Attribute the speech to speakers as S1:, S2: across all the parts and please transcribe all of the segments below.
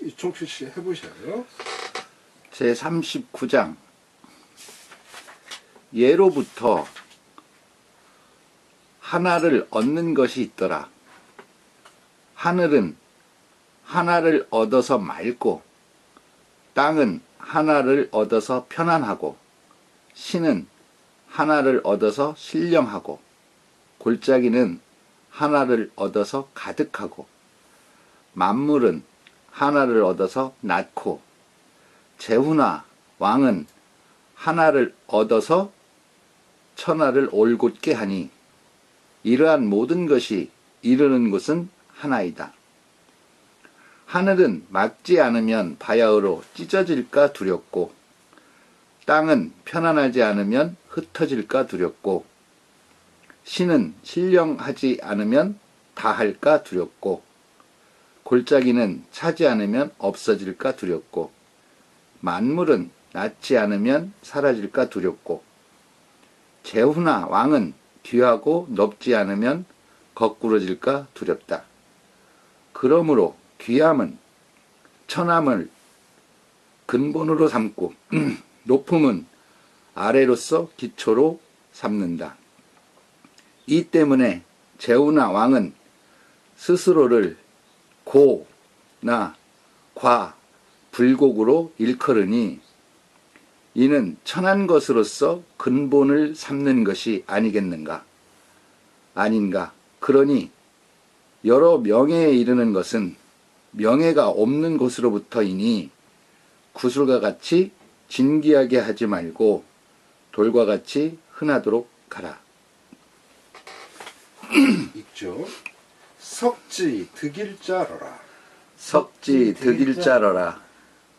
S1: 이종필 씨 해보셔요.
S2: 제39장 예로부터 하나를 얻는 것이 있더라. 하늘은 하나를 얻어서 맑고 땅은 하나를 얻어서 편안하고 신은 하나를 얻어서 신령하고 골짜기는 하나를 얻어서 가득하고 만물은 하나를 얻어서 낮고 제후나 왕은 하나를 얻어서 천하를 올곧게 하니 이러한 모든 것이 이르는 곳은 하나이다. 하늘은 막지 않으면 바야흐로 찢어질까 두렵고 땅은 편안하지 않으면 흩어질까 두렵고 신은 신령하지 않으면 다할까 두렵고 골짜기는 차지 않으면 없어질까 두렵고 만물은 낳지 않으면 사라질까 두렵고 제후나 왕은 귀하고 높지 않으면 거꾸러질까 두렵다. 그러므로 귀함은 천함을 근본으로 삼고 높음은 아래로서 기초로 삼는다. 이 때문에 제후나 왕은 스스로를 고나 과 불곡으로 일컬으니 이는 천한 것으로서 근본을 삼는 것이 아니겠는가? 아닌가? 그러니 여러 명예에 이르는 것은 명예가 없는 곳으로부터이니 구슬과 같이 진귀하게 하지 말고 돌과 같이 흔하도록 하라.
S1: 있죠. 석지 득일자러라.
S2: 석지 득일자러라.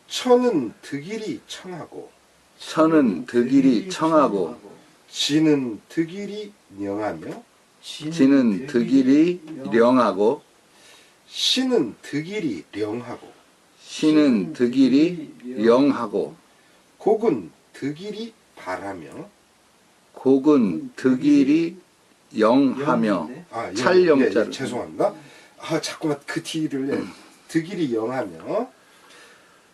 S1: 천은 득일이 청하고
S2: 천은 득일이 청하고
S1: 지는 득일이 명하며
S2: 지는 득일이 령하고
S1: 신은 득일이 령하고
S2: 신은 득일이 령하고
S1: 곡은 득일이 바라며
S2: 곡은 득일이 영하며 찰영자를
S1: 죄송합니다. 자꾸만 그 뒤를 득일이 영하며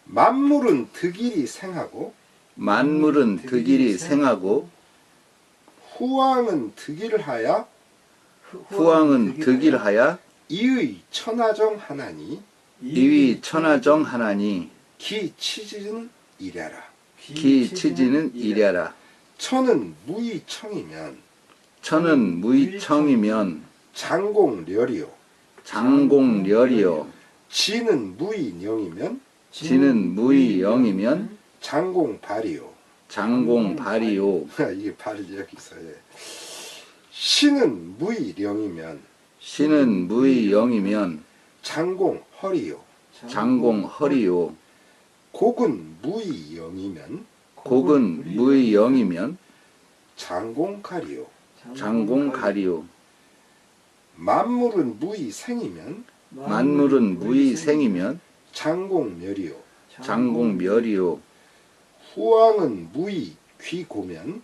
S1: 만물은 득일이 생하고
S2: 만물은 득일이 생하고
S1: 후왕은 득일하여
S2: 후왕은 득일하여
S1: 이의 천하정 하나니
S2: 이위 천하정 하나니
S1: 기 치지는 이랴라.
S2: 기 치지는 이랴라.
S1: 천은 무의청이면
S2: 천은 무의청이면
S1: 장공렬이요
S2: 장공렬이요
S1: 지는 무의령이면
S2: 지는 무의영이면
S1: 장공발이요
S2: 장공발이요
S1: 이게 발이 여기 있어요. 신은 무의령이면
S2: 신은 무의영이면
S1: 장공허리요
S2: 장공허리요
S1: 곡은 무의영이면
S2: 곡은 무의영이면
S1: 장공가리요
S2: 장공가리요
S1: 만물은 무의생이면
S2: 만물은 무의생이면
S1: 장공멸이요
S2: 장공멸이요
S1: 후왕은 무의귀고면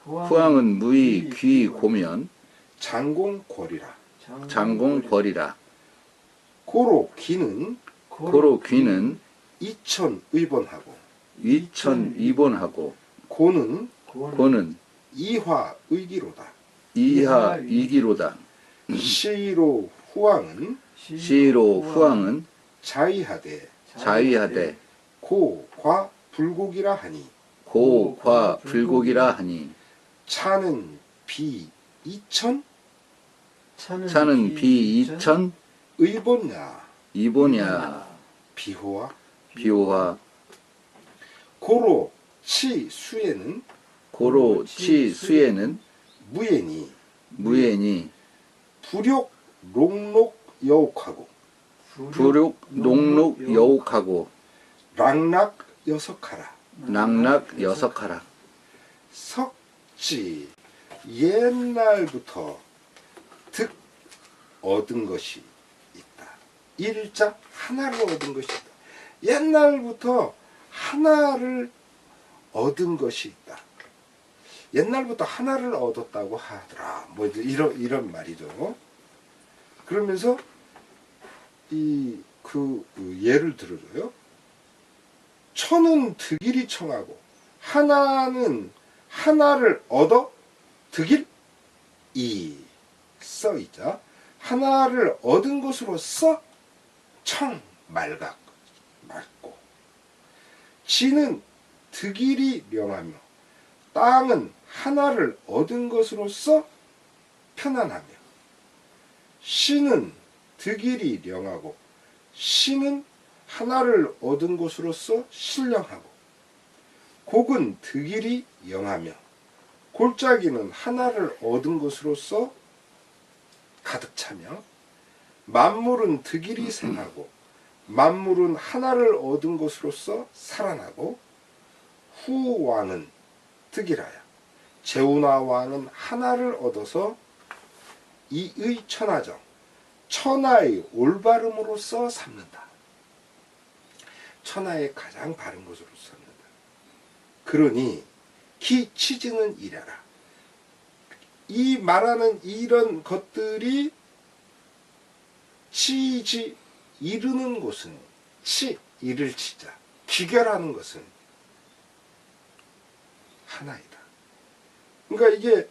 S2: 후왕은 무의귀고면
S1: 장공궐이라
S2: 장공궐이라.
S1: 고로 귀는
S2: 고로 귀는
S1: 이천의본하고
S2: 위천위본하고
S1: 고는 이화의기로다.
S2: 이하이기로다.
S1: 시로 후왕은 자위하되 고과 불곡이라 하니
S2: 고과 불곡이라 하니
S1: 차는 비 이천
S2: 차는 비 이천
S1: 의본야 비호와 고로 치 수에는 무예니 불욕 롱록 여옥하고 락락 여석하라. 석지 옛날부터 득 얻은 것이 있다. 일자 하나를 얻은 것이 있다. 옛날부터 하나를 얻은 것이 있다. 옛날부터 하나를 얻었다고 하더라. 뭐 이런 말이죠. 그러면서 이 예를 들어줘요. 천은 득일이 청하고 하나를 얻어 득일 이 써있자. 하나를 얻은 것으로써 청 맑고 지는 득일이 명하며 땅은 하나를 얻은 것으로써 편안하며 시는 득일이 명하고 시는 하나를 얻은 것으로써 신령하고 곡은 득일이 영하며 골짜기는 하나를 얻은 것으로서 가득 차며 만물은 득일이 생하고 만물은 하나를 얻은 것으로서 살아나고 후 왕은 득일하여 제우나 왕은 하나를 얻어서 이의 천하정 천하의 올바름으로써 삼는다. 천하의 가장 바른 것으로 삼는다. 그러니 기 치지는 이래라. 이 말하는 이런 것들이 치지 이르는 곳은 이를 치자 귀결하는 것은 하나이다. 그러니까 이게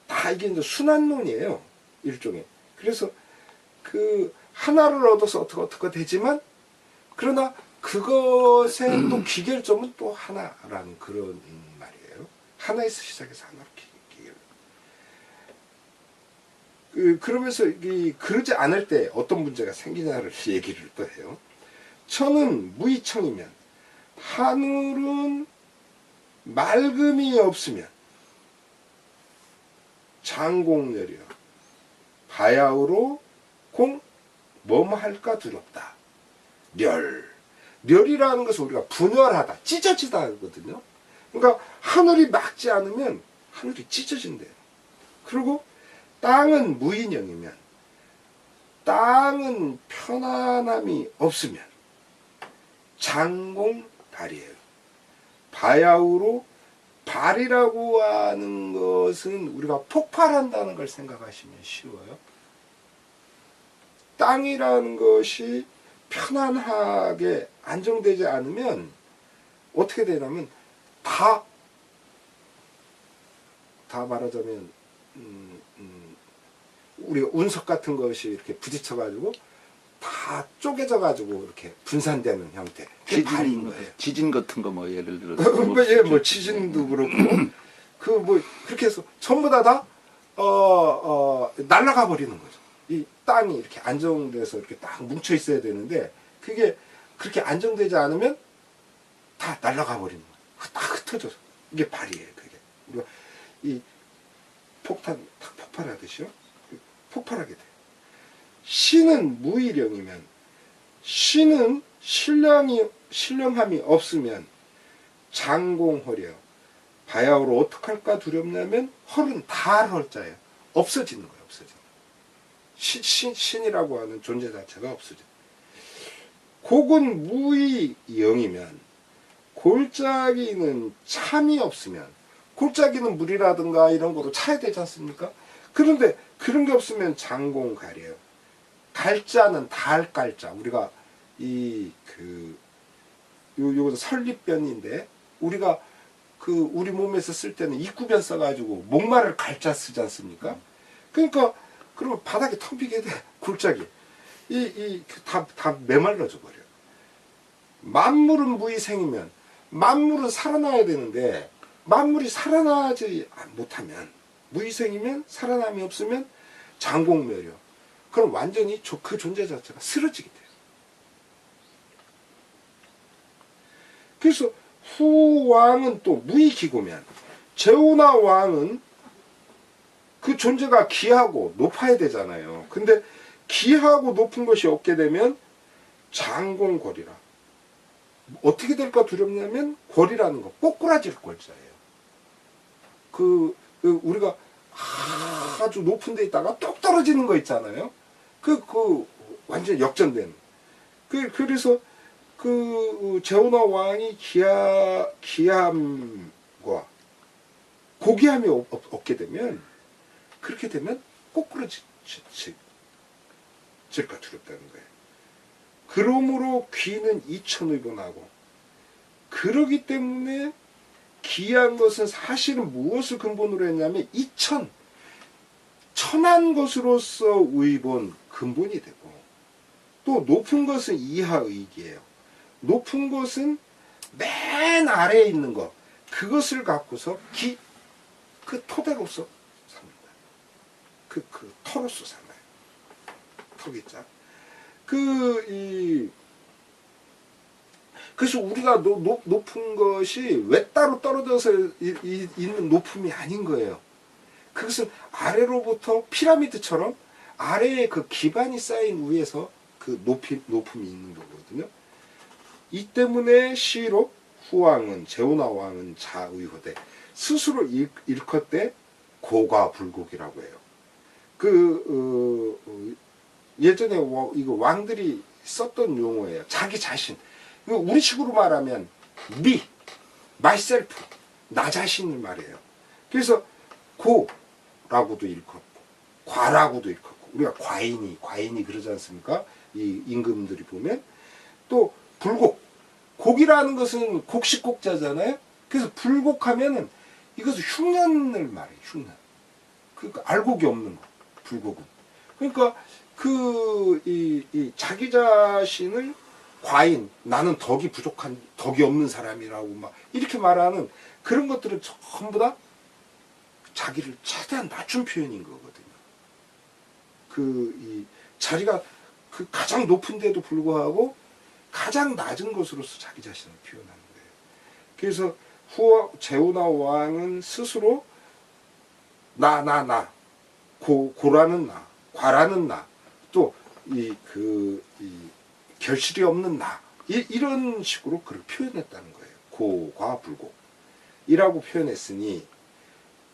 S1: 다 이게 이제 순환론이에요. 일종의. 그래서 하나를 얻어서 어떻게 되지만 그러나 그것의 또 귀결점은 또 하나라는 그런 말이에요. 하나에서 시작해서 하나로 귀결. 그러면서 그러지 않을 때 어떤 문제가 생기냐를 얘기를 또 해요. 천은 무이청이면 하늘은 맑음이 없으면 장공렬이여 바야흐로 공 뭐뭐할까 두렵다. 렬이라는 것은 우리가 분열하다, 찢어지다 하거든요. 그러니까 하늘이 막지 않으면 하늘이 찢어진대요. 그리고 땅은 무인형이면 땅은 편안함이 없으면 장공발이에요. 바야흐로 발이라고 하는 것은 우리가 폭발한다는 걸 생각하시면 쉬워요. 땅이라는 것이 편안하게 안정되지 않으면 어떻게 되냐면 다 말하자면 우리가 운석 같은 것이 이렇게 부딪혀가지고 다 쪼개져가지고 이렇게 분산되는 형태. 그게 발인 거예요.
S2: 지진 같은 거 뭐 예를 들어서
S1: 예, 뭐 지진도 그렇고 그렇게 해서 전부 다 날아가 버리는 거죠. 이 땅이 이렇게 안정돼서 이렇게 딱 뭉쳐 있어야 되는데 그게 그렇게 안정되지 않으면 다 날아가 버리는 거예요. 딱 흩어져서 이게 발이에요. 그게 우리가 이 폭탄 딱 폭발하듯이요. 폭발하게 돼요. 신은 무의령이면 신은 신령함이 없으면 장공허려 바야흐로 어떡할까 두렵냐면 헐은 다 헐자예요. 없어지는 거예요. 없어지는 거예요. 신이라고 하는 존재 자체가 없어져요. 곡은 무의영이면 골짜기는 참이 없으면 골짜기는 물이라든가 이런 거로 차야 되지 않습니까? 그런데 그런 게 없으면 장공가려요. 갈자는 달갈자. 우리가 요것도 설립변인데 우리가 우리 몸에서 쓸 때는 입구변 써가지고 목마를 갈자 쓰지 않습니까? 그러니까 그러면 바닥에 텅 비게 돼. 골짜기. 다 메말라져 버려요. 만물은 무의생이면 만물은 살아나야 되는데 만물이 살아나지 못하면 무의생이면 살아남이 없으면 장공멸이요. 그럼 완전히 그 존재 자체가 쓰러지게 돼요. 그래서 후왕은 또 무의기고면 제우나 왕은 그 존재가 귀하고 높아야 되잖아요. 근데 귀하고 높은 것이 없게 되면 장공궐이라. 어떻게 될까 두렵냐면 골이라는 거 꼬꾸라질 골자예요. 우리가 아주 높은 데 있다가 뚝 떨어지는 거 있잖아요. 완전 역전되는. 그래서 제오나 왕이 기함과 고귀함이 없게 되면 그렇게 되면 꼬꾸라지. 질까 두렵다는 거예요. 그러므로 귀는 이천의본하고, 그러기 때문에 귀한 것은 사실은 무엇을 근본으로 했냐면 천한 것으로서 의본 근본이 되고, 또 높은 것은 이하의기예요. 높은 것은 맨 아래에 있는 것, 그것을 갖고서 그 토대로서 삽니다. 그 터로서 삼아요. 터겠죠. 그래서 우리가 높은 것이 왜 따로 떨어져서 있는 높음이 아닌 거예요. 그것은 아래로부터 피라미드처럼 아래에 그 기반이 쌓인 위에서 그 높음이 있는 거거든요. 이 때문에 시로 후왕은 제오나 왕은 자의호되 스스로 일컫되 고과불곡이라고 해요. 예전에 이거 왕들이 썼던 용어예요. 자기 자신. 우리 식으로 말하면 myself, 나 자신을 말해요. 그래서 고라고도 일컫고 과라고도 일컫고, 우리가 과인이 그러지 않습니까? 이 임금들이 보면. 또 불곡, 곡이라는 것은 곡식곡자잖아요. 그래서 불곡하면은 이것은 흉년을 말해요. 흉년. 그러니까 알곡이 없는 거, 불곡은. 그러니까 자기 자신을 과인, 나는 덕이 없는 사람이라고 막 이렇게 말하는 그런 것들은 전부 다 자기를 최대한 낮춘 표현인 거거든요. 자리가 가장 높은데도 불구하고 가장 낮은 것으로서 자기 자신을 표현하는 거예요. 그래서 제오나 왕은 스스로 나, 고라는 나, 과라는 나, 또 결실이 없는 나, 이런 식으로 그를 표현했다는 거예요. 고과불곡이라고 표현했으니,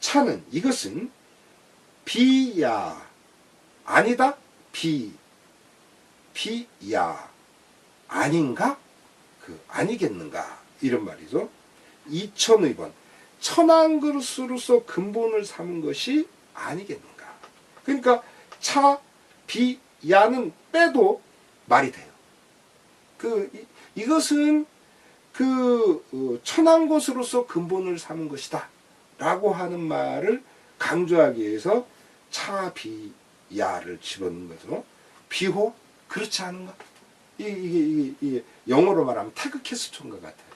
S1: 차는 이것은 비야 아니다, 비야 아닌가, 아니겠는가, 이런 말이죠. 이천의본, 천한 그릇으로서 근본을 삼은 것이 아니겠는가. 그러니까 차, 비, 야는 빼도 말이 돼요. 이것은 천한 것으로서 근본을 삼은 것이다 라고 하는 말을 강조하기 위해서 차, 비, 야를 집어넣는 거죠. 비호? 그렇지 않은가? 이게 영어로 말하면 태그 캐스톤과 같아요.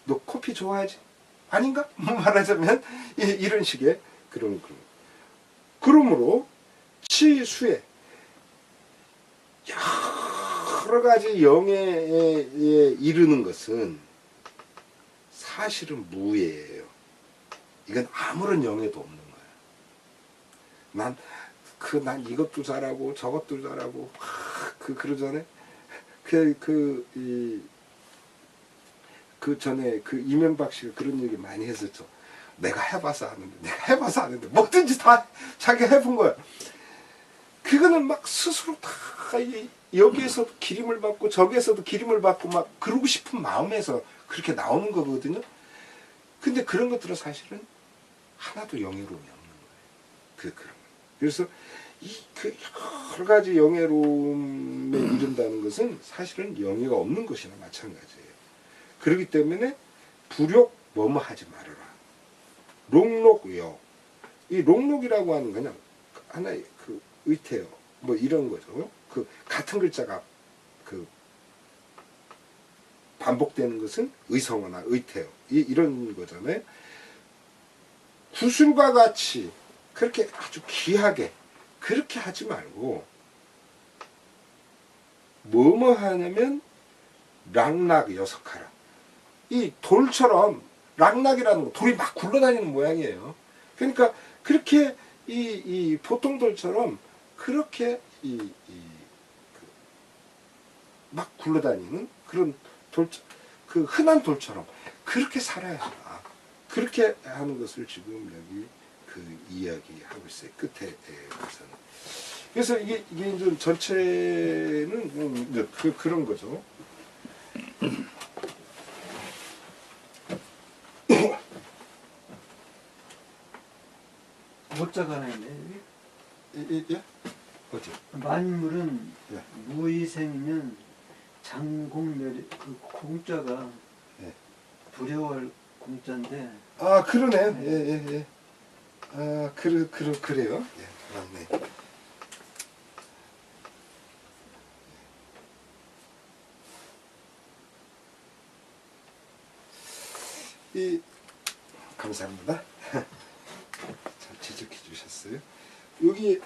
S1: 너 커피 좋아하지? 아닌가? 말하자면 이런 식의 그러므로 치수에 여러 가지 영예에 이르는 것은 사실은 무예예요. 이건 아무런 영예도 없는 거예요. 난 이것도 잘하고 저것도 잘하고 그러잖아요. 전에 이명박 씨가 그런 얘기 많이 했었죠. 내가 해봐서 아는데 뭐든지 다 자기가 해본 거야. 그거는 막 스스로 다 여기에서도 기림을 받고 저기에서도 기림을 받고 막 그러고 싶은 마음에서 그렇게 나오는 거거든요. 근데 그런 것들은 사실은 하나도 영예로움이 없는 거예요. 그래서 여러 가지 영예로움에 이른다는 것은 사실은 영예가 없는 것이나 마찬가지예요. 그렇기 때문에 불욕 뭐뭐 하지 말아라. 롱록요. 이 롱록이라고 하는 그냥 하나의 의태어 뭐 이런 거죠. 같은 글자가 반복되는 것은 의성어나 의태어 이런 거잖아요. 구술과 같이 그렇게 아주 귀하게 그렇게 하지 말고 뭐뭐 하냐면 락락 여석하라. 이 돌처럼 락락이라는 거, 돌이 막 굴러다니는 모양이에요. 그러니까 그렇게 이 보통 돌처럼 그렇게 막 굴러다니는 그런 흔한 돌처럼 그렇게 살아야 한다. 그렇게 하는 것을 지금 여기 이야기하고 있어요. 끝에 가서는. 그래서 이게 이제 전체는 이제 그런 거죠.
S3: 고자가 하나 있네.
S1: 예? 어디?
S3: 만물은
S1: 예.
S3: 무의생이면 장공멸이 그 공자가
S1: 예.
S3: 두려워할 공자인데
S1: 아, 그러네요. 예. 아, 그래요. 예, 맞네. 감사합니다. 잘 지적해 주셨어요. 여기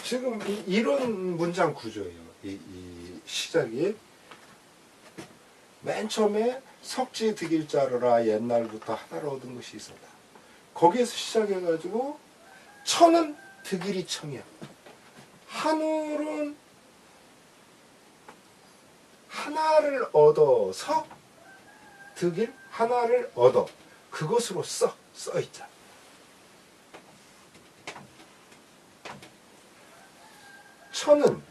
S1: 지금 이런 문장 구조예요. 이 시작이 맨 처음에 석지 득일자로라 옛날부터 하나를 얻은 것이 있었다. 거기에서 시작해가지고 천은 득일이 청이야. 하늘은 하나를 얻어서 득일 하나를 얻어 그것으로 써 있잖아. 천은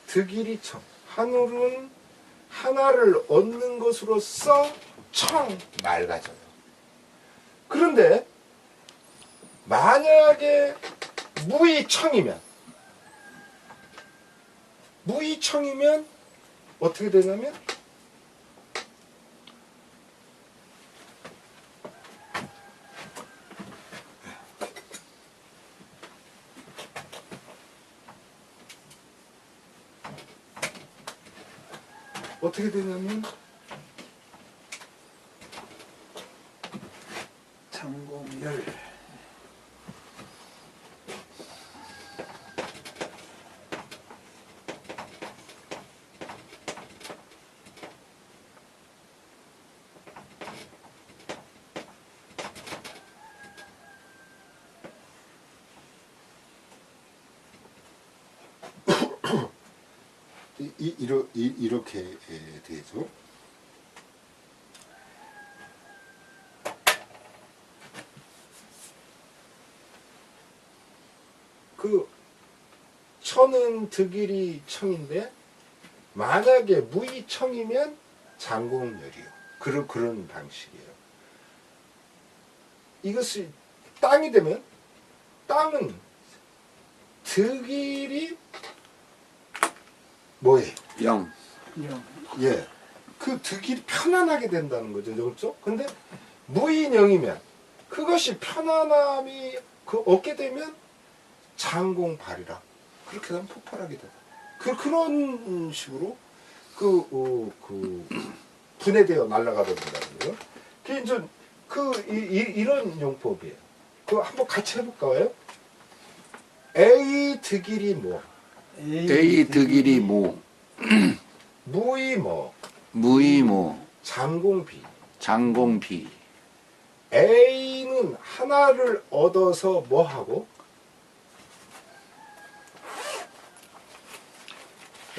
S1: 득일이 청, 하늘은 하나를 얻는 것으로서 청 맑아져요. 그런데 만약에 무의청이면 어떻게 되냐면
S3: 장공멸
S1: 이렇게 되죠. 그 천은 득일이 청인데 만약에 무의청이면 장공멸이요. 그런 방식이에요. 이것이 땅이 되면 땅은 득일이 뭐예요?
S2: 영.
S1: 예. 그 득일이 편안하게 된다는 거죠. 그렇죠? 근데 무인영이면 그것이 편안함이 얻게 되면 장공발이라. 그렇게 되면 폭발하게 된다. 그런 식으로 분해되어 날아가게 된다는 거예요. 그게 이제 이런 용법이에요. 한번 같이 해볼까요? A 득일이 뭐?
S2: A 득일이 모.
S1: 무의 뭐?
S2: 무이모.
S1: 장공비.
S2: 장공비.
S1: A는 하나를 얻어서 뭐 하고?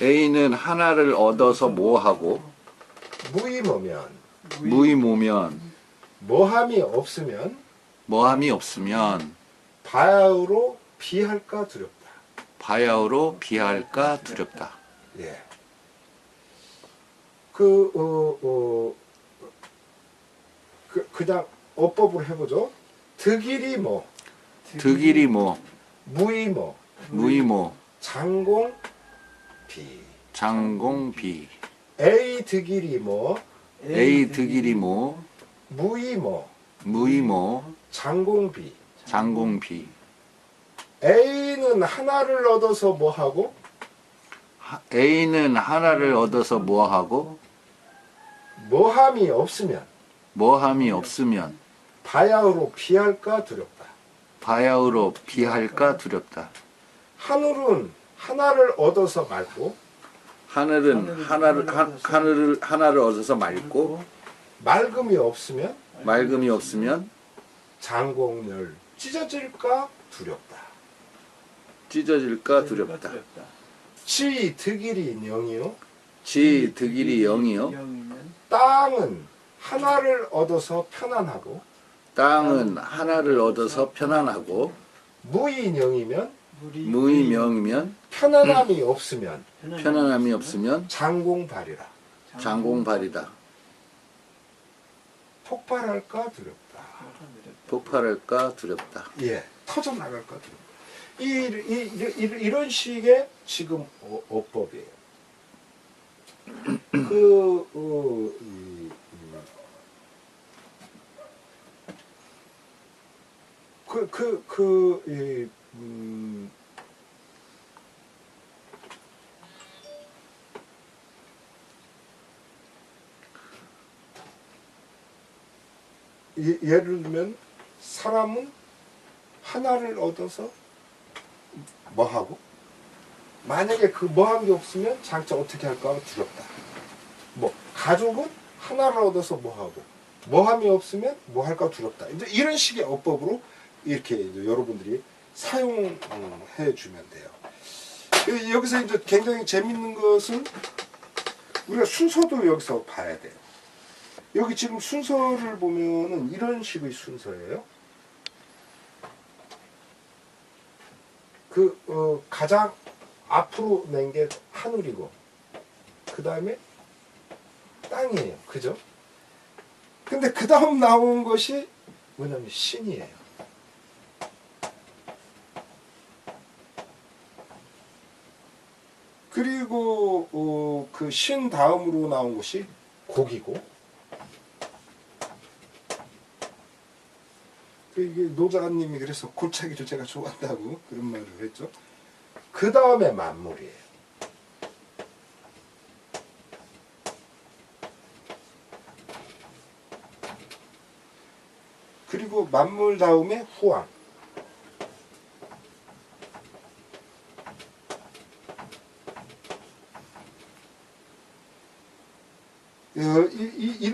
S2: A는 하나를 얻어서 뭐하고
S1: 무의모면
S2: 무이모면
S1: 뭐함이 없으면
S2: 뭐함이 없으면
S1: 바야흐로 비할까 두렵다.
S2: 바야흐로 비할까 두렵다.
S1: 예. 그냥 어법으로 해보죠. 득일이 뭐?
S2: 득일이 뭐
S1: 무의모.
S2: 무이모
S1: 장공 비.
S2: 장공비.
S1: A 득일이 뭐?
S2: A 득일이 뭐
S1: 무의모.
S2: 무이모
S1: 장공비.
S2: 장공비.
S1: A는 하나를 얻어서 뭐 하고?
S2: A는 하나를 얻어서 뭐하고
S1: 뭐함이 없으면
S2: 뭐함이 없으면
S1: 바야흐로 비할까 두렵다.
S2: 바야흐로 비할까 두렵다.
S1: 하늘은 하나를 얻어서 맑고
S2: 하늘은 하나를 얻어서 맑고
S1: 맑음이 없으면
S2: 맑음이 없으면
S1: 장공멸 찢어질까 두렵다.
S2: 찢어질까 두렵다.
S1: 지 득일이 영이요
S2: 지 득일이 영이요
S3: 영이면
S1: 땅은 하나를 얻어서 편안하고
S2: 땅은 하나를 얻어서 편안하고
S1: 무인영이면
S2: 무의명이면
S1: 편안함이 없으면
S2: 편안함이 없으면
S1: 장공발이라.
S2: 장공발이다.
S1: 폭발할까 두렵다.
S2: 폭발할까 두렵다.
S1: 예, 터져 나갈까 두렵다. 이런 식의 지금 어법이에요. 예를 들면 사람은 하나를 얻어서 뭐하고 만약에 그 뭐한 게 없으면 장차 어떻게 할까 두렵다. 뭐 가족은 하나를 얻어서 뭐하고 뭐함이 없으면 뭐 할까 두렵다. 이제 이런 식의 어법으로 이렇게 이제 여러분들이 사용해 주면 돼요. 여기서 이제 굉장히 재밌는 것은 우리가 순서도 여기서 봐야 돼요. 여기 지금 순서를 보면은 이런 식의 순서예요. 가장 앞으로 낸 게 하늘이고, 그 다음에 땅이에요. 그죠? 근데 그 다음 나온 것이 뭐냐면 신이에요. 그리고 그 신 다음으로 나온 것이 곡이고, 이게 노자님이 그래서 골짜기를 제가 좋아한다고 그런 말을 했죠. 그 다음에 만물이에요. 그리고 만물 다음에 후왕.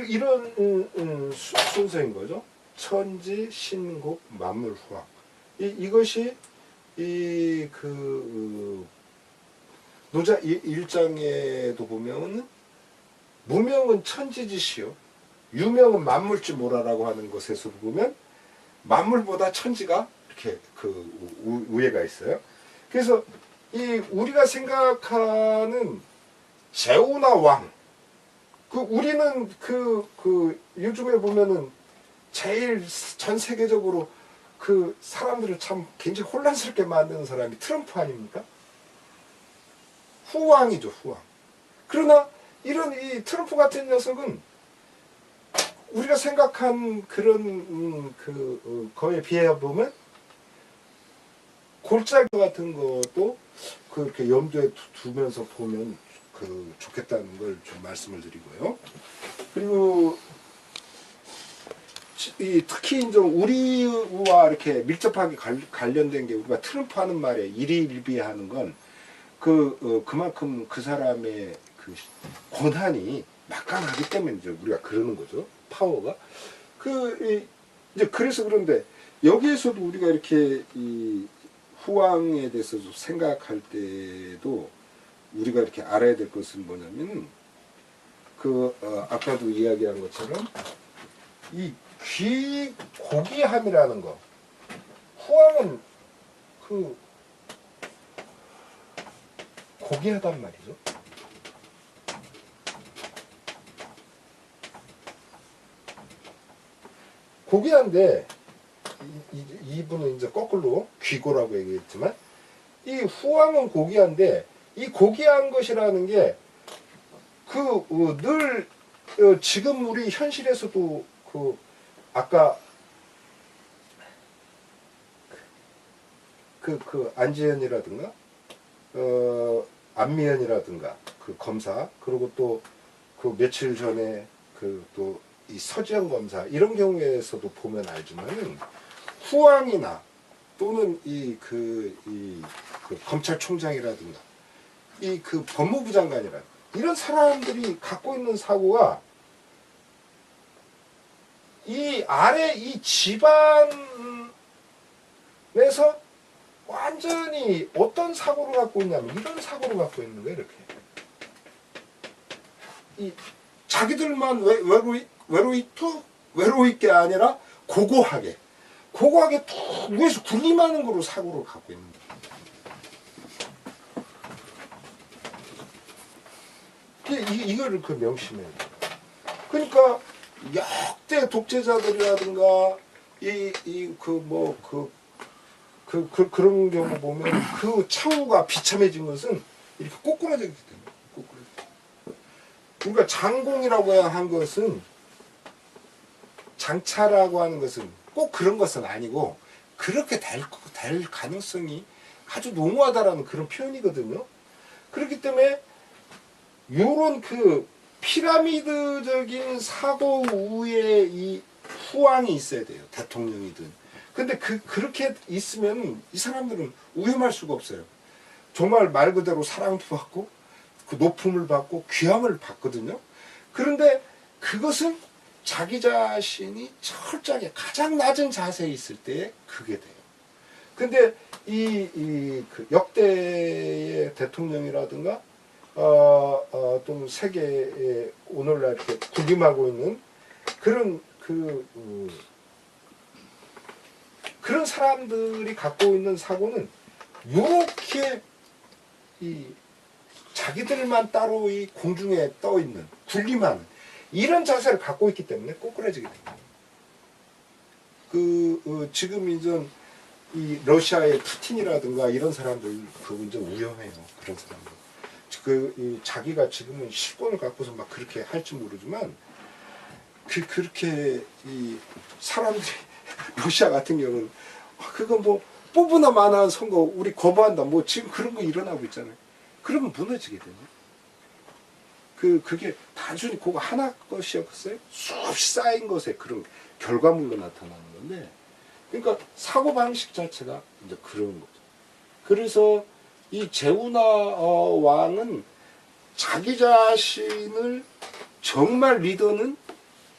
S1: 이런 순서인 거죠. 천지, 신곡, 만물, 후왕. 이것이 노자 일장에도 보면 무명은 천지지시요 유명은 만물지 모라라고 하는 것에서 보면 만물보다 천지가 이렇게 우애가 있어요. 그래서 우리가 생각하는 제후나 왕, 우리는 요즘에 보면은 제일 전 세계적으로 사람들을 참 굉장히 혼란스럽게 만드는 사람이 트럼프 아닙니까? 후왕이죠, 후왕. 그러나 이런 이 트럼프 같은 녀석은 우리가 생각한 그런 거에 비해 보면 골짜기 같은 것도 그렇게 염두에 두면서 보면 좋겠다는 걸 좀 말씀을 드리고요. 그리고 특히 이제 우리와 이렇게 밀접하게 관련된 게 우리가 트럼프 하는 말에 일희일비하는 건 그만큼 그 사람의 권한이 막강하기 때문에 이제 우리가 그러는 거죠. 파워가. 이제 그래서 그런데 여기에서도 우리가 이렇게 이 후왕에 대해서 생각할 때도 우리가 이렇게 알아야 될 것은 뭐냐면 아까도 이야기한 것처럼 이 고귀함이라는 거. 후왕은 고귀하단 말이죠. 고귀한데 이분은 이제 거꾸로 귀고라고 얘기했지만 이 후왕은 고귀한데 이 고귀한 것이라는 게 늘 지금 우리 현실에서도 아까 안지현이라든가 안미연이라든가 검사, 그리고 또 며칠 전에 또 이 서지현 검사, 이런 경우에서도 보면 알지만은 후왕이나 또는 그 검찰총장이라든가 이 그 법무부 장관이라든가 이런 사람들이 갖고 있는 사고가 이 아래 이 집안에서 완전히 어떤 사고를 갖고 있냐면 이런 사고를 갖고 있는 거예요. 이렇게 이 자기들만 외로울 게 아니라 고고하게 툭 위에서 군림하는 거로 사고를 갖고 있는 거예요. 이거를 그 명심해야 돼요. 그러니까 역대 독재자들이라든가 그런 경우 보면 그 차후가 비참해진 것은 이렇게 꼬꾸라지기 때문에 꼬꾸라지. 그러니까 장공이라고 한 것은 장차라고 하는 것은 꼭 그런 것은 아니고 그렇게 될 가능성이 아주 농후하다라는 그런 표현이거든요. 그렇기 때문에 요런 그 피라미드적인 사고 후에 이 후왕이 있어야 돼요. 대통령이든. 근데 그렇게 있으면 이 사람들은 우염할 수가 없어요. 정말 말 그대로 사랑도 받고 그 높음을 받고 귀함을 받거든요. 그런데 그것은 자기 자신이 철저하게 가장 낮은 자세에 있을 때 그게 돼요. 근데 그 역대의 대통령이라든가 또 세계에 오늘날 이렇게 군림하고 있는 그런 그런 사람들이 갖고 있는 사고는 이렇게 자기들만 따로 이 공중에 떠 있는 군림하는 이런 자세를 갖고 있기 때문에 꼬꾸라지게 됩니다. 지금 이제 이 러시아의 푸틴이라든가 이런 사람들 그분 좀 위험해요. 그런 사람들. 자기가 지금은 실권을 갖고서 막 그렇게 할지 모르지만 그렇게 이 사람들이 러시아 같은 경우는 그거 뭐 뽑으나 마나 선거 우리 거부한다 뭐 지금 그런 거 일어나고 있잖아요. 그러면 무너지게 되네. 그게 단순히 그거 하나 것이었어요. 수없이 쌓인 것에 그런 결과물로 나타나는 건데, 그러니까 사고 방식 자체가 이제 그런 거죠. 그래서 이 제우나 왕은 자기 자신을 정말 리더는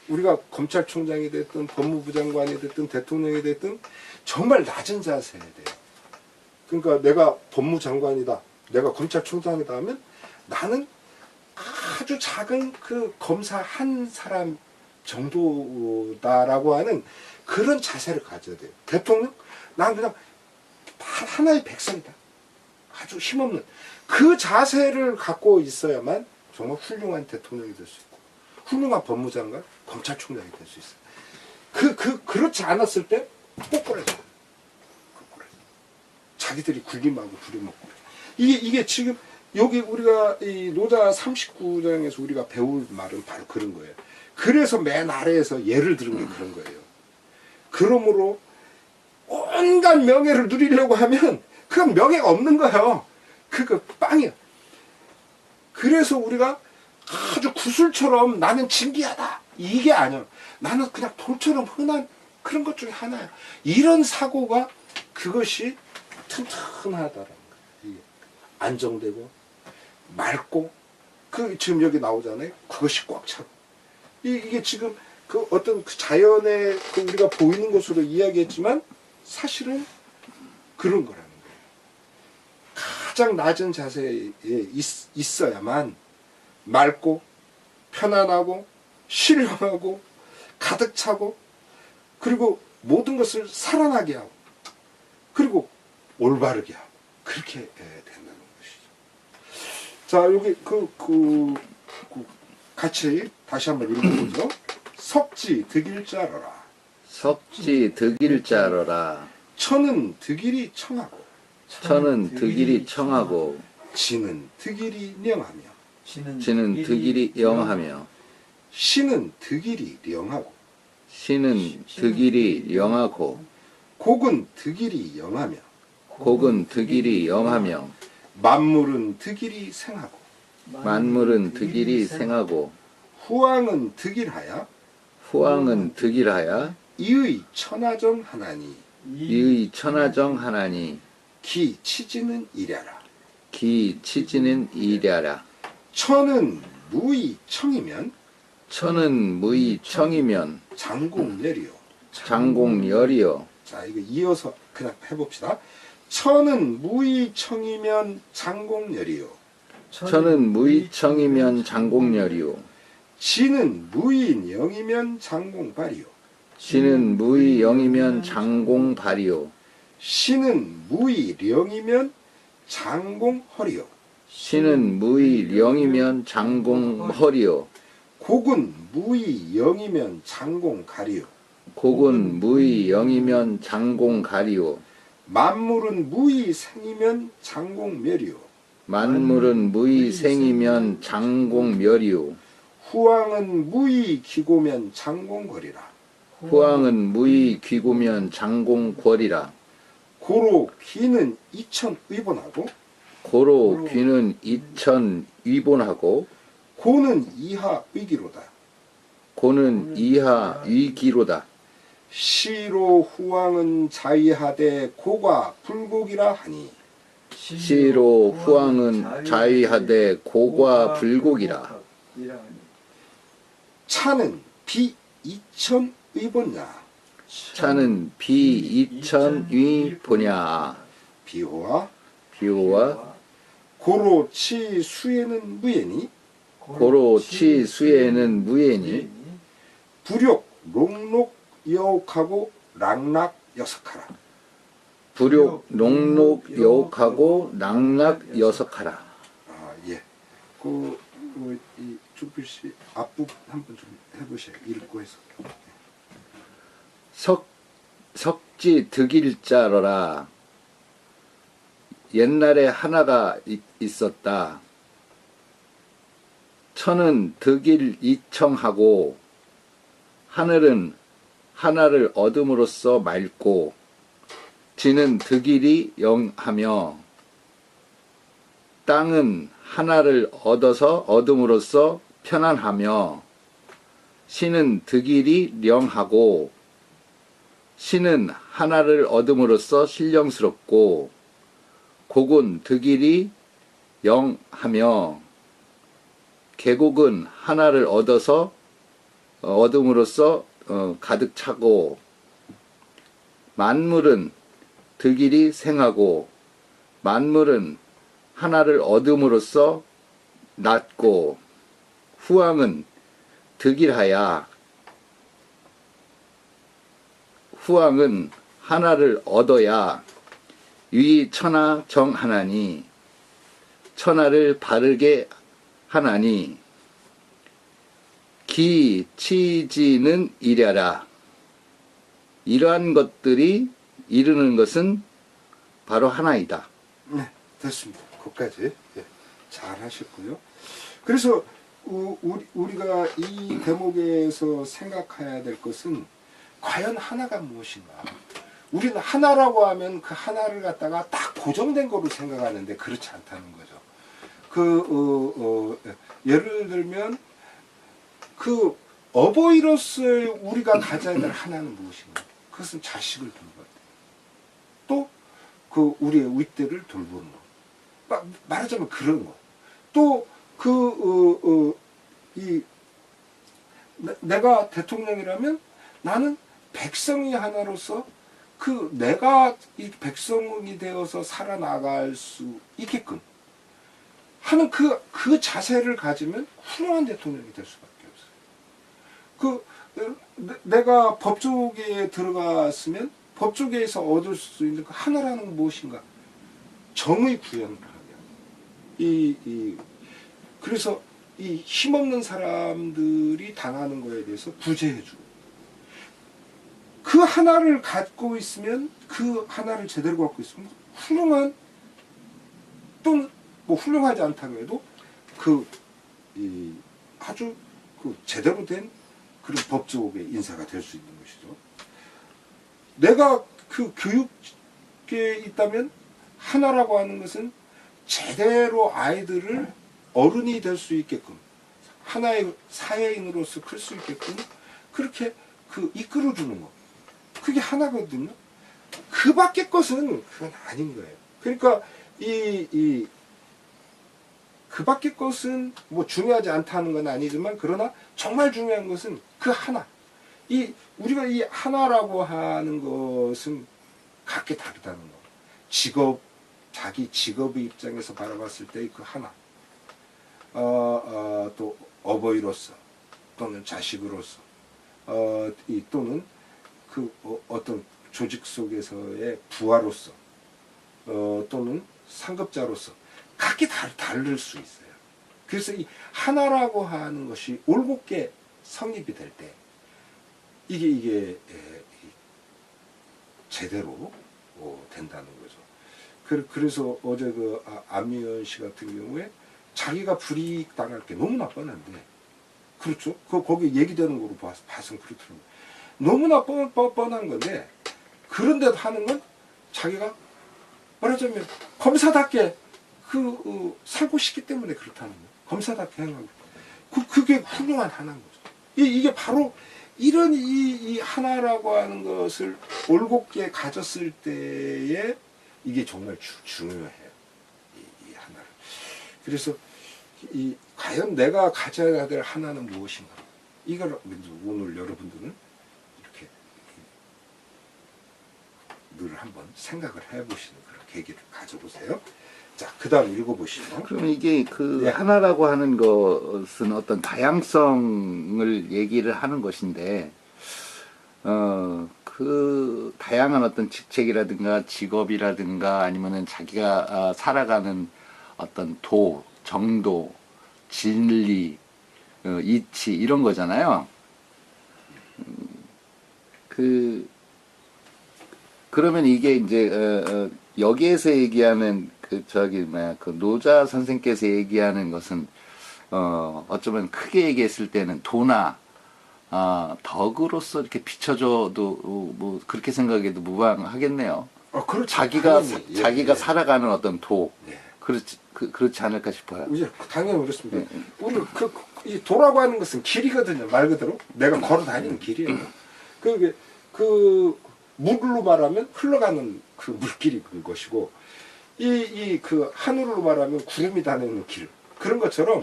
S1: 우리가 검찰총장이 됐든 법무부 장관이 됐든 대통령이 됐든 정말 낮은 자세에 돼요. 그러니까 내가 법무장관이다, 내가 검찰총장이다 하면 나는 아주 작은 그 검사 한 사람 정도다라고 하는 그런 자세를 가져야 돼요. 대통령? 난 그냥 하나의 백성이다. 아주 힘없는 그 자세를 갖고 있어야만 정말 훌륭한 대통령이 될 수 있고 훌륭한 법무장관, 검찰총장이 될 수 있어요. 그렇지 않았을 때 꼬꾸라져. 자기들이 굴림하고 부려먹고. 이게 지금 여기 우리가 이 노자 39장에서 우리가 배울 말은 바로 그런 거예요. 그래서 맨 아래에서 예를 들은 게 그런 거예요. 그러므로 온갖 명예를 누리려고 하면 그건 명예가 없는 거예요. 그거 빵이야. 그래서 우리가 아주 구슬처럼 나는 진기하다 이게 아니야. 나는 그냥 돌처럼 흔한 그런 것 중에 하나야. 이런 사고가 그것이 튼튼하다라는 거예요. 안정되고 맑고 지금 여기 나오잖아요. 그것이 꽉 차고 이게 지금 그 어떤 그 자연의 우리가 보이는 것으로 이야기했지만 사실은 그런 거라는 거예요. 가장 낮은 자세에 있어야만 맑고 편안하고 신령하고 가득 차고 그리고 모든 것을 살아나게 하고 그리고 올바르게 하고 그렇게 된다는 것이죠. 자, 여기 같이 다시 한번 읽어보죠. 석지 득일 자러라.
S2: 석지 득일 자러라.
S1: 천은 득일이 청하고
S2: 천은 득일이 청하고
S1: 지는 득일이 령하며
S2: 지는 득일이 영하며
S1: 신은 득일이 령하고
S2: 신은 득일이 영하고
S1: 곡은 득일이 영하며
S2: 곡은 득일이 영하며
S1: 만물은 득일이 생하고
S2: 만물은 득일이 생하고
S1: 후왕은 득일하여
S2: 후왕은 득일하여
S1: 이의 천하정 하나니
S2: 이의 천하정 하나니
S1: 기 치지는 이랴라.
S2: 기 치지는 이랴라.
S1: 천은 무의 청이면
S2: 천은 무의 청이면
S1: 장공열이요.
S2: 장공열이요.
S1: 자, 이거 이어서 그냥 해봅시다. 천은 무의 청이면 장공열이요.
S2: 천은 무의 청이면 장공열이요.
S1: 지는 무의 영이면 장공발이요.
S2: 신은 무의 영이면 장공발이요.
S1: 신은 무의 령이면 장공허리요.
S2: 신은 무의 영이면 장공허리요.
S1: 곡은 무의 영이면 장공가리요.
S2: 곡은 무의 영이면 장공가리요.
S1: 만물은 무의 생이면 장공멸이요.
S2: 만물은 무의 생이면 장공멸이요.
S1: 후왕은 무의 기고면 장공거리라.
S2: 후왕은 무의 귀고면 장공궐이라.
S1: 고로 귀는 이천의본하고
S2: 고로 귀는 이천위본하고
S1: 고는 이하 의기로다.
S2: 고는 이하 위기로다.
S1: 시로 후왕은 자의하되 고가 불곡이라 하니
S2: 시로 후왕은 자위하되 고과 불곡이라.
S1: 차는 비 이천의본냐.
S2: 차는 비 이천위보냐.
S1: 비호와
S2: 비호와
S1: 고로 치 수에는 무예니
S2: 고로 치 수에는 무예니
S1: 부력 롱록 여옥하고 락락 여석하라.
S2: 부욕 농록 여옥하고 낙락 여석하라.
S1: 아, 예. 이 주글씨 앞부분 한번 좀 해보세요. 읽고 해서.
S2: 석지 득일자러라. 옛날에 하나가 있었다. 천은 득일 이청하고 하늘은 하나를 얻음으로써 맑고 지는 득일이 영하며 땅은 하나를 얻음으로써 편안하며 신은 득일이 령하고 신은 하나를 얻음으로써 신령스럽고 곡은 득일이 영하며 계곡은 하나를 얻음으로써 가득 차고 만물은 득일이 생하고 만물은 하나를 얻음으로써 낮고 후왕은 득일하야 후왕은 하나를 얻어야 위 천하 정하나니 천하를 바르게 하나니 기 치지는 이랴라. 이러한 것들이 이르는 것은 바로 하나이다.
S1: 네, 됐습니다. 거기까지. 예, 잘 하셨고요. 그래서 우리가 이 대목에서 생각해야 될 것은 과연 하나가 무엇인가. 우리는 하나라고 하면 그 하나를 갖다가 딱 고정된 거로 생각하는데 그렇지 않다는 거죠. 예를 들면 그 어버이로서 우리가 가져야 될 하나는 무엇인가? 그것은 자식을 돌봐야 돼. 또 그 우리의 윗대를 돌보는 거. 말하자면 그런 거. 또 내가 대통령이라면 나는 백성이 하나로서 그 내가 이 백성이 되어서 살아나갈 수 있게끔 하는 그 자세를 가지면 훌륭한 대통령이 될 수밖에 없어요. 내가 법조계에 들어갔으면 법조계에서 얻을 수 있는 그 하나라는 건 무엇인가? 정의 구현을 하게. 그래서 이 힘없는 사람들이 당하는 거에 대해서 구제해주고 그 하나를 갖고 있으면 그 하나를 제대로 갖고 있으면 훌륭한 또는 뭐 훌륭하지 않다고 해도 아주 제대로 된 그런 법조계 인사가 될 수 있는 것이죠. 내가 그 교육계에 있다면 하나라고 하는 것은 제대로 아이들을 어른이 될 수 있게끔 하나의 사회인으로서 클 수 있게끔 그렇게 이끌어주는 거. 그게 하나거든요. 그 밖의 것은 그건 아닌 거예요. 그러니까 그 밖의 것은 뭐 중요하지 않다는 건 아니지만, 그러나 정말 중요한 것은 그 하나. 우리가 이 하나라고 하는 것은 각기 다르다는 거. 자기 직업의 입장에서 바라봤을 때의 그 하나. 또 어버이로서, 또는 자식으로서, 또는 어떤 조직 속에서의 부하로서, 또는 상급자로서 각기 다를 수 있어요. 그래서 이 하나라고 하는 것이 올곧게 성립이 될 때 이게 제대로 된다는 거죠. 그래서 어제 안미연 씨 같은 경우에 자기가 불이익당할 게 너무나 뻔한데, 그렇죠? 거기 얘기되는 거로 봐서는 그렇더라고요. 너무나 뻔한 건데, 그런데도 하는 건 자기가 말하자면 검사답게 살고 싶기 때문에 그렇다는 거예요. 검사답게 행하고. 그게 훌륭한 하나인 거죠. 이게 바로 이런 이 하나라고 하는 것을 올곧게 가졌을 때에 이게 정말 중요해요. 이 하나를. 그래서 과연 내가 가져야 될 하나는 무엇인가? 이걸 오늘 여러분들은 이렇게 늘 한번 생각을 해보시는 그런 계기를 가져보세요. 자, 그 다음 읽어보시죠.
S2: 그럼 이게
S1: 예.
S2: 하나라고 하는 것은 어떤 다양성을 얘기를 하는 것인데, 그 다양한 어떤 직책이라든가 직업이라든가 아니면은 자기가 살아가는 어떤 정도, 진리, 이치 이런 거잖아요. 그러면 이게 이제 여기에서 얘기하는 그 노자 선생께서 얘기하는 것은 어쩌면 크게 얘기했을 때는 도나 덕으로서 이렇게 비춰줘도 뭐 그렇게 생각해도 무방하겠네요.
S1: 그렇죠.
S2: 자기가
S1: 당연히.
S2: 자기가
S1: 예.
S2: 살아가는 어떤
S1: 네.
S2: 그렇지 않을까 싶어요.
S1: 당연히 그렇습니다. 우리 이 도라고 하는 것은 길이거든요. 말 그대로 내가 걸어 다니는 길이에요. 물로 말하면 흘러가는 그 물길이 그 것이고, 하늘로 말하면 구름이 다니는 길, 그런 것처럼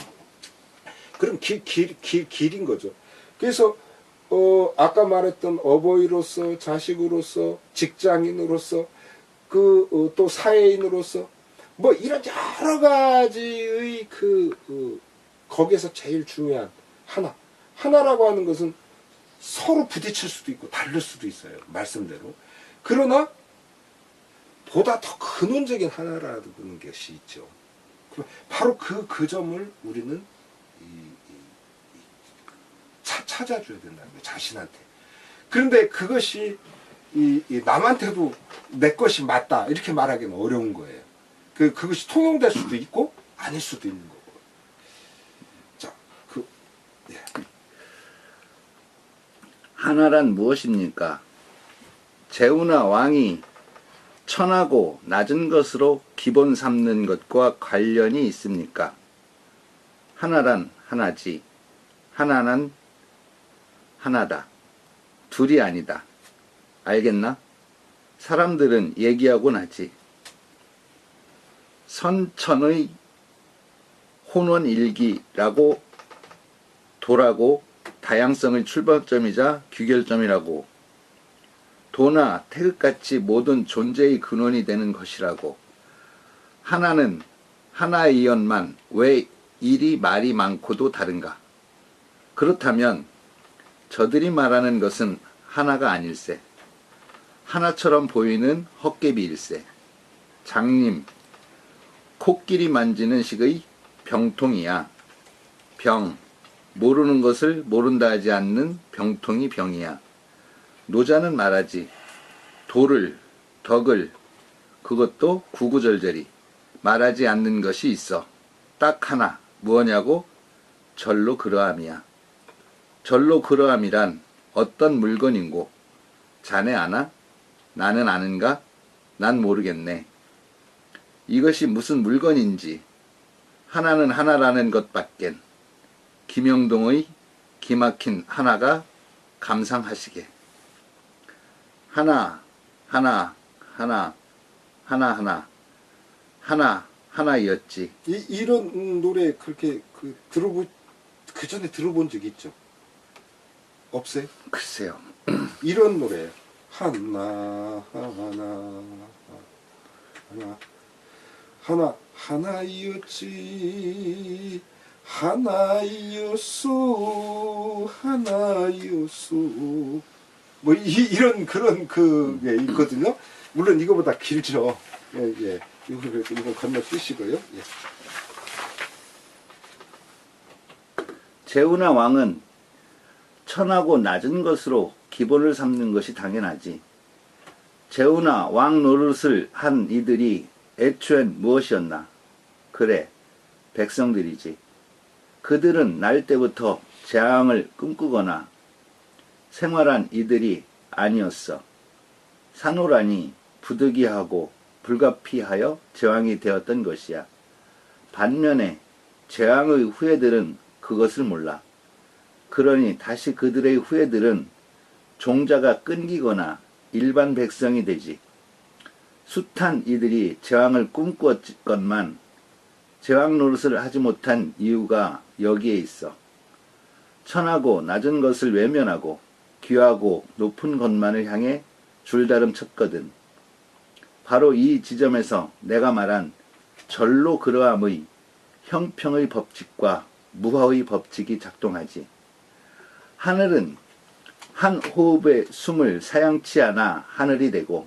S1: 그런 길인 거죠. 그래서 아까 말했던 어버이로서, 자식으로서, 직장인으로서, 또 사회인으로서, 뭐 이런 여러 가지의 거기에서 제일 중요한 하나라고 하는 것은 서로 부딪힐 수도 있고 다를 수도 있어요. 말씀대로. 그러나 보다 더 근원적인 하나라는 것이 있죠. 바로 그 점을 우리는 찾아줘야 된다는 거예요. 자신한테. 그런데 그것이 남한테도 내 것이 맞다 이렇게 말하기는 어려운 거예요. 그것이 통용될 수도 있고 아닐 수도 있는 거고. 자, 예.
S2: 하나란 무엇입니까? 제후나 왕이 천하고 낮은 것으로 기본 삼는 것과 관련이 있습니까? 하나란 하나지, 하나는 하나다, 둘이 아니다. 알겠나? 사람들은 얘기하곤 하지. 선천의 혼원일기라고 도라고 다양성의 출발점이자 규결점이라고, 도나 태극같이 모든 존재의 근원이 되는 것이라고. 하나는 하나이언만 왜 이리 말이 많고도 다른가? 그렇다면 저들이 말하는 것은 하나가 아닐세. 하나처럼 보이는 헛개비일세. 장님, 코끼리 만지는 식의 병통이야. 병, 모르는 것을 모른다 하지 않는 병통이 병이야. 노자는 말하지. 도를, 덕을, 그것도 구구절절히 말하지 않는 것이 있어. 딱 하나, 무엇냐고? 절로 그러함이야. 절로 그러함이란 어떤 물건인고? 자네 아나? 나는 아는가? 난 모르겠네. 이것이 무슨 물건인지 하나는 하나라는 것밖엔 김영동의 기막힌 하나가 감상하시게. 하나, 하나, 하나, 하나, 하나였지.
S1: 이런 노래 그렇게 그 전에 들어본 적 있죠? 없어요?
S2: 글쎄요.
S1: 이런 노래 하나였지 하나였소 뭐 이런 그런 그게 있거든요. 물론 이거보다 길죠. 예, 예. 이거 건너 쓰시고요. 예.
S2: 재우나 왕은 천하고 낮은 것으로 기본을 삼는 것이 당연하지. 재우나 왕 노릇을 한 이들이 애초엔 무엇이었나? 그래, 백성들이지. 그들은 날 때부터 재앙을 꿈꾸거나 생활한 이들이 아니었어. 산호라니 부득이하고 불가피하여 제왕이 되었던 것이야. 반면에 재앙의 후예들은 그것을 몰라. 그러니 다시 그들의 후예들은 종자가 끊기거나 일반 백성이 되지. 숱한 이들이 제왕을 꿈꾸었건만 제왕 노릇을 하지 못한 이유가 여기에 있어. 천하고 낮은 것을 외면하고 귀하고 높은 것만을 향해 줄다름 쳤거든. 바로 이 지점에서 내가 말한 절로 그러함의 형평의 법칙과 무화의 법칙이 작동하지. 하늘은 한 호흡의 숨을 사양치 않아 하늘이 되고,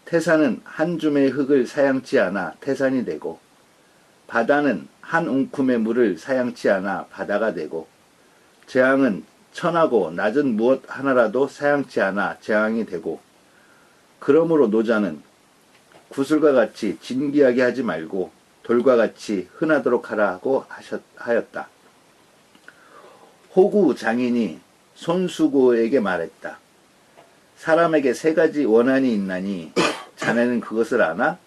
S2: 태산은 한 줌의 흙을 사양치 않아 태산이 되고, 바다는 한 웅큼의 물을 사양치 않아 바다가 되고, 재앙은 천하고 낮은 무엇 하나라도 사양치 않아 재앙이 되고, 그러므로 노자는 구슬과 같이 진귀하게 하지 말고 돌과 같이 흔하도록 하라고 하였다. 호구 장인이 손수고에게 말했다. 사람에게 세 가지 원한이 있나니 자네는 그것을 아나?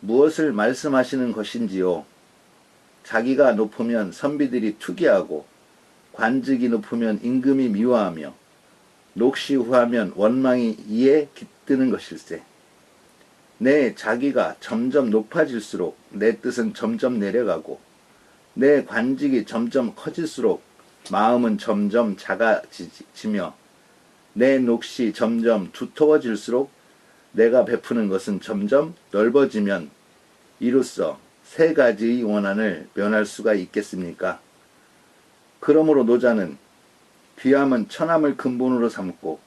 S2: 무엇을 말씀하시는 것인지요? 자기가 높으면 선비들이 투기하고, 관직이 높으면 임금이 미워하며, 녹시 후하면 원망이 이에 깃드는 것일세. 내 자기가 점점 높아질수록 내 뜻은 점점 내려가고, 내 관직이 점점 커질수록 마음은 점점 작아지며, 내 녹시 점점 두터워질수록 내가 베푸는 것은 점점 넓어지면 이로써 세 가지의 원한을 면할 수가 있겠습니까? 그러므로 노자는 귀함은 천함을 근본으로 삼고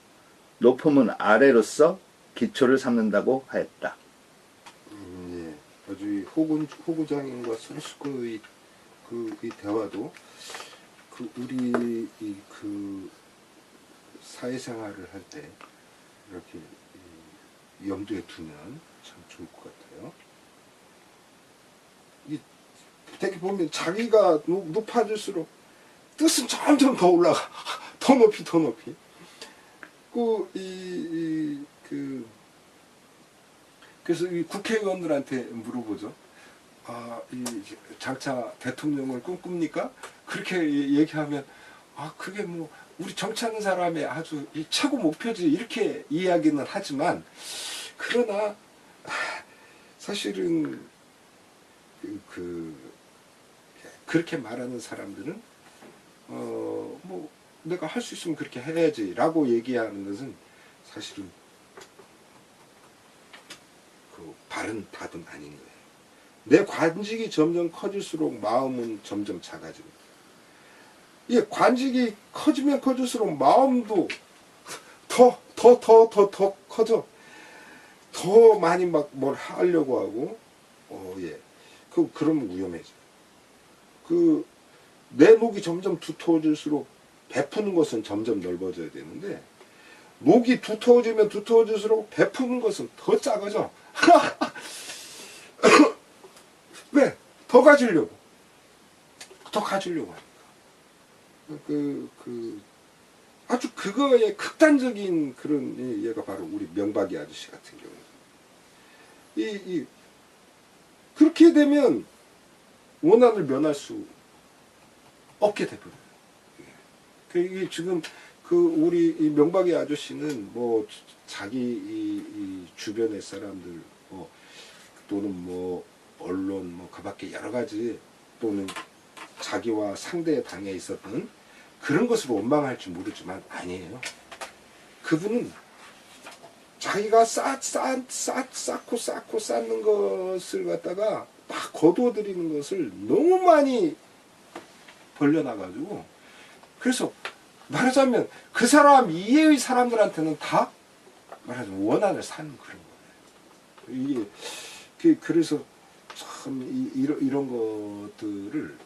S2: 높음은 아래로서 기초를 삼는다고 하였다.
S1: 예. 아주 이 호구장인과 손수고의 이 대화도 우리 사회생활을 할 때 이렇게 염두에 두면 참 좋을 것 같아요. 되게 보면 자기가 높아질수록 뜻은 점점 더 올라가. 더 높이. 그래서 이 국회의원들한테 물어보죠. 장차 대통령을 꿈꿉니까? 그렇게 얘기하면, 그게 뭐, 우리 정치하는 사람의 아주 최고 목표지. 이렇게 이야기는 하지만, 그러나, 사실은, 그렇게 말하는 사람들은, 뭐, 내가 할 수 있으면 그렇게 해야지. 라고 얘기하는 것은 사실은, 바른 답은 아닌 거예요. 내 관직이 점점 커질수록 마음은 점점 작아집니다. 이 관직이 커지면 커질수록 마음도 더 커져. 더 많이 막 뭘 하려고 하고, 예. 그러면 위험해져. 내 목이 점점 두터워질수록 베푸는 것은 점점 넓어져야 되는데, 목이 두터워질수록 베푸는 것은 더 작아져. 왜? 더 가지려고 하니까. 아주 그거에 극단적인 그런, 얘가 바로 우리 명박이 아저씨 같은 경우. 그렇게 되면 원한을 면할 수 없게 돼버려요. 이게 지금 그 우리 이 명박이 아저씨는 뭐 자기 이 주변의 사람들 뭐 또는 뭐 언론 뭐 그밖에 여러 가지 또는 자기와 상대 당에 있었던 그런 것으로 원망할지 모르지만 아니에요. 그분은 자기가 쌓고 쌓는 것을 갖다가 막 거두어들이는 것을 너무 많이 벌려놔가지고 그래서 말하자면 그 사람 이외의 사람들한테는 다 말하자면 원한을 사는 그런 거예요. 그래서 참 이런 것들을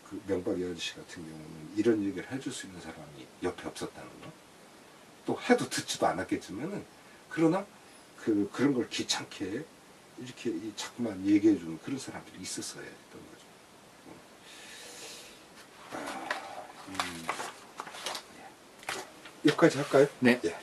S1: 그 명박이 아저씨 같은 경우는 이런 얘기를 해줄 수 있는 사람이 옆에 없었다는 거. 또 해도 듣지도 않았겠지만은 그러나 그런 걸 귀찮게 이렇게 자꾸만 얘기해주는 그런 사람들이 있었어야 했던 거죠. 여기까지 할까요?
S2: 네.
S1: 예.